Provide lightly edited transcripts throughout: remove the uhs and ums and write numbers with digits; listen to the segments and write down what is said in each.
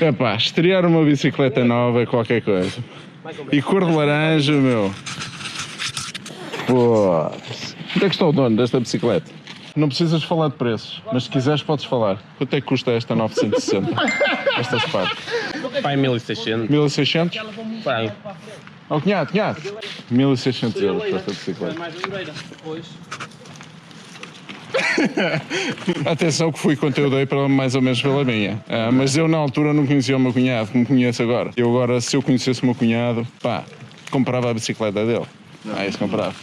Epá, estrear uma bicicleta nova é qualquer coisa. E cor de laranja, meu. Pô. Onde é que está o dono desta bicicleta? Não precisas falar de preços, mas se quiseres podes falar. Quanto é que custa esta 960? Esta Spark? Pai, 1600. 1600? Pai. Oh, cunhado. 1600 euros para esta bicicleta. Atenção que fui quanto eu dei para mais ou menos pela minha. Mas eu na altura não conhecia o meu cunhado, como conheço agora. Eu agora, se eu conhecesse o meu cunhado, pá, comprava a bicicleta dele. Isso comprava.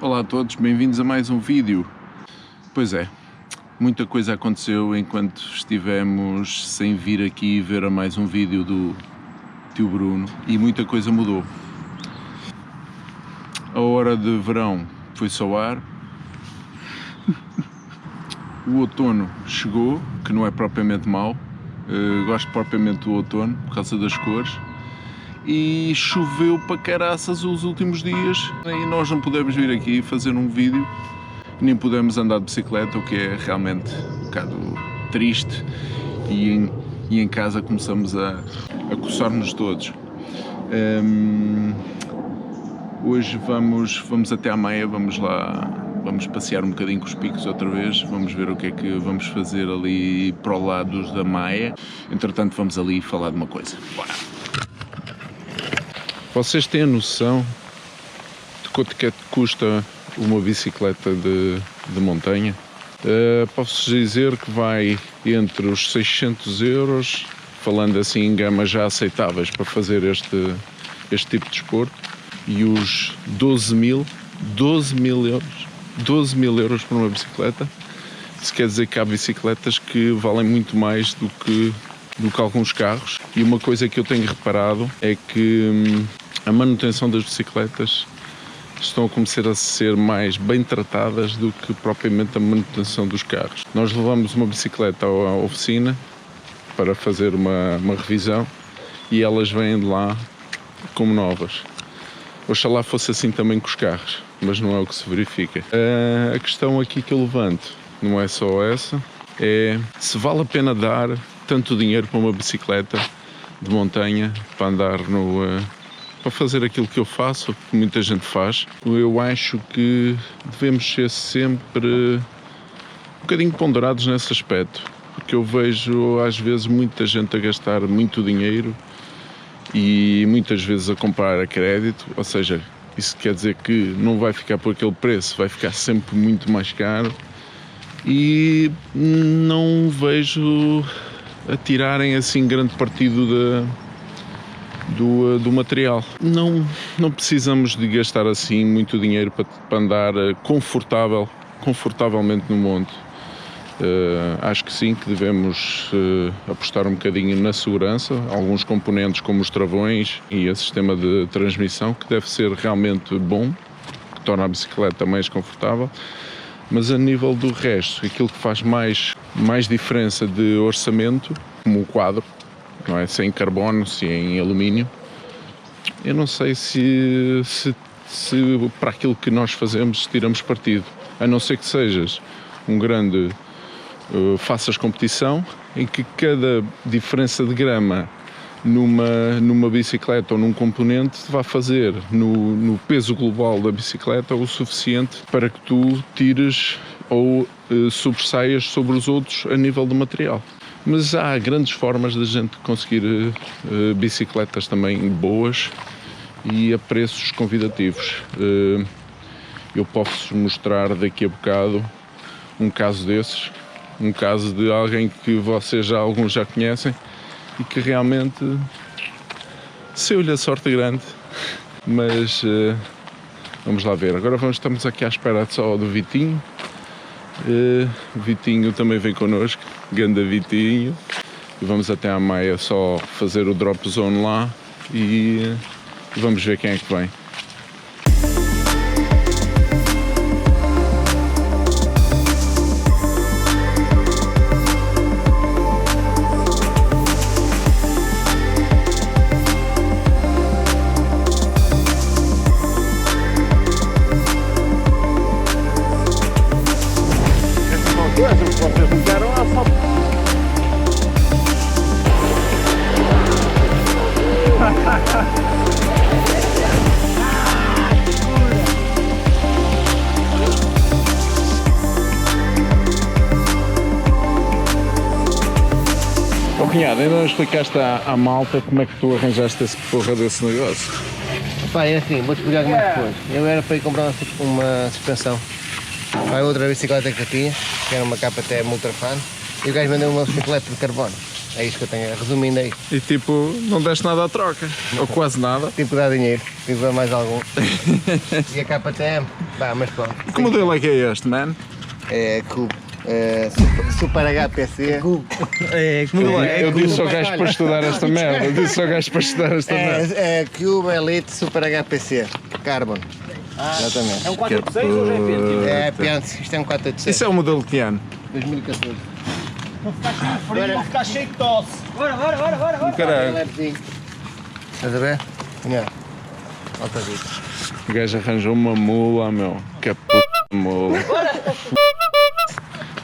Olá a todos, bem-vindos a mais um vídeo. Pois é, muita coisa aconteceu enquanto estivemos sem vir aqui ver a mais um vídeo do tio Bruno e muita coisa mudou. A hora de verão foi soar, o outono chegou, que não é propriamente mau, gosto propriamente do outono por causa das cores. E choveu para caraças os últimos dias e nós não pudemos vir aqui fazer um vídeo, nem pudemos andar de bicicleta, o que é realmente um bocado triste, e em casa começamos a coçar-nos todos. Hoje vamos até à Maia, vamos passear um bocadinho com os picos outra vez, vamos ver o que é que vamos fazer ali para o lado da Maia. Entretanto vamos ali falar de uma coisa. Bora! Vocês têm a noção de quanto que custa uma bicicleta de montanha? Posso-vos dizer que vai entre os 600 euros, falando assim em gamas já aceitáveis para fazer este tipo de desporto, e os 12 mil euros por uma bicicleta. Isso quer dizer que há bicicletas que valem muito mais do que alguns carros. E uma coisa que eu tenho reparado é que a manutenção das bicicletas estão a começar a ser mais bem tratadas do que propriamente a manutenção dos carros. Nós levamos uma bicicleta à oficina para fazer uma revisão e elas vêm de lá como novas. Oxalá fosse assim também com os carros, mas não é o que se verifica. A questão aqui que eu levanto não é só essa, é se vale a pena dar tanto dinheiro para uma bicicleta de montanha, para andar para fazer aquilo que eu faço, que muita gente faz. Eu acho que devemos ser sempre um bocadinho ponderados nesse aspecto, porque eu vejo às vezes muita gente a gastar muito dinheiro e muitas vezes a comprar a crédito, ou seja, isso quer dizer que não vai ficar por aquele preço, vai ficar sempre muito mais caro, e não vejo a tirarem assim grande partido do material. Não precisamos de gastar assim muito dinheiro para andar confortavelmente no monte. Acho que sim, que devemos apostar um bocadinho na segurança, alguns componentes como os travões e o sistema de transmissão, que deve ser realmente bom, que torna a bicicleta mais confortável. Mas a nível do resto, aquilo que faz mais diferença de orçamento, como o quadro, não é? Se é em carbono, se é em alumínio, eu não sei se para aquilo que nós fazemos tiramos partido, a não ser que sejas um grande faças competição em que cada diferença de grama numa bicicleta ou num componente vai fazer no peso global da bicicleta o suficiente para que tu tires ou sobressaias sobre os outros a nível de material. Mas há grandes formas de a gente conseguir bicicletas também boas e a preços convidativos. Eu posso mostrar daqui a bocado um caso desses, um caso de alguém que vocês alguns já conhecem e que realmente Saiu-lhe a sorte grande, mas vamos lá ver. Agora estamos aqui à espera só do Vitinho. O Vitinho também vem connosco, ganda Vitinho. E vamos até à Maia só fazer o drop zone lá e vamos ver quem é que vem. Vocês me deram a só. Oh, cunhado, ainda não explicaste à malta como é que tu arranjaste esse porra desse negócio? Pá, é assim, vou-te explicar como é que foi. Eu era para ir comprar uma suspensão. Vai outra bicicleta que eu tinha, que era uma KTM Ultrafan, e o gajo mandou uma bicicleta de carbono. É isso que eu tenho, resumindo aí. E tipo, não deste nada à troca, ou quase nada. Tive que dar dinheiro, tive que dar mais algum. E a KTM, pá, mas pronto. Que modelo é que é este, man? É Cube, Super HPC. É, como é? Eu disse ao gajo para estudar esta merda, eu disse ao gajo para estudar esta merda. É Cube Elite Super HPC, Carbon. Exatamente. É um 486 ou já é Pentium? É Pentium, isto é um 486. Isso é o modelo de que ano? 2014. Vou ficar cheio de tosse. Caralho. Estás a ver? Olha, volta a ver. O gajo arranjou uma mula, meu. Que puta mula.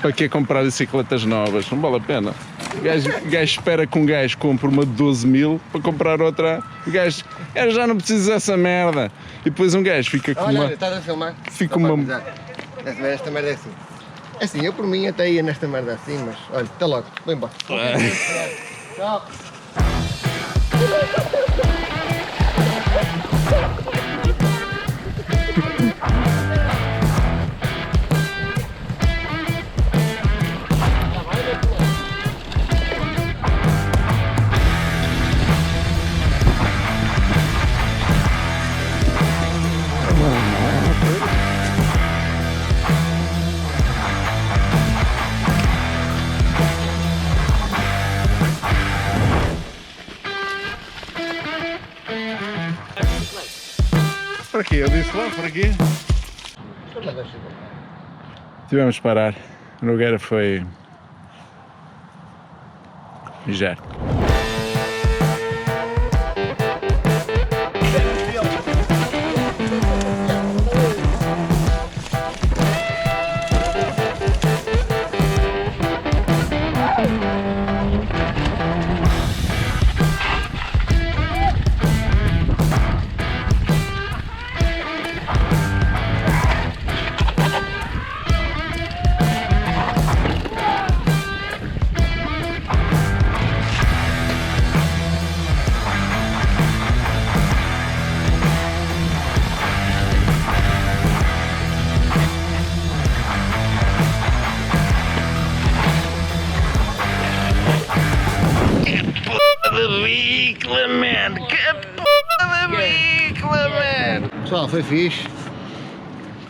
Para que comprar bicicletas novas? Não vale a pena. O gajo espera que um gajo compre uma de 12 mil para comprar outra. O gajo, eu já não preciso dessa merda. E depois um gajo fica com Olha, uma. estás a filmar? Fica Só para uma. avisar. Esta merda é assim. É assim, eu por mim até ia nesta merda assim, mas olha, até logo, vou embora. Tchau. Por aqui, eu disse lá, por aqui. Tivemos de parar. A Nogueira foi mijar. Pessoal, foi fixe.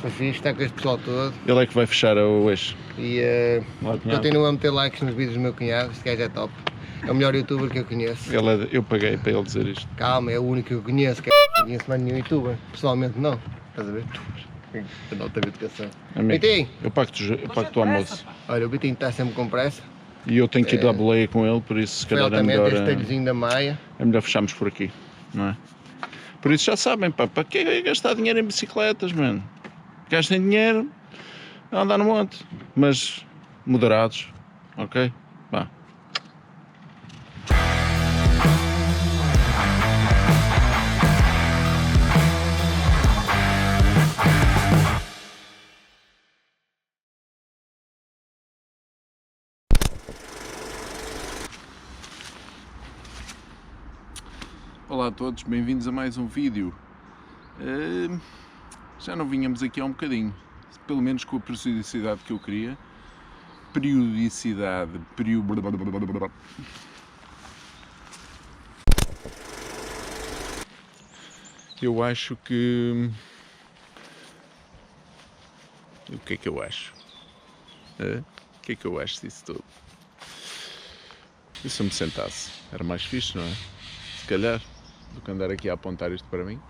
Foi fixe, está com este pessoal todo. Ele é que vai fechar o eixo. E Olá, cunhado. continuo a meter likes nos vídeos do meu cunhado, este gajo é top. É o melhor youtuber que eu conheço. Eu paguei para ele dizer isto. Calma, é o único que eu conheço, que não conheço mais nenhum youtuber. Pessoalmente não. Estás a ver? A nota de educação. Amigo, Bitinho! eu pago-te o almoço. Olha, o Bitinho está sempre com pressa. E eu tenho que ir dar boleia com ele, por isso se Foi calhar é altamente melhor, este talhozinho da Maia. é melhor fecharmos por aqui, não é? Por isso já sabem, pá, para que gastar dinheiro em bicicletas, mano? Gastem dinheiro a andar no monte, mas moderados, ok? Vá. Olá a todos, bem-vindos a mais um vídeo. Já não vinhamos aqui há um bocadinho, pelo menos com a periodicidade que eu queria. Eu acho que... O que é que eu acho? O que é que eu acho disso tudo? E se eu me sentasse? Era mais fixe, não é? Se calhar, do que andar aqui a apontar isto para mim.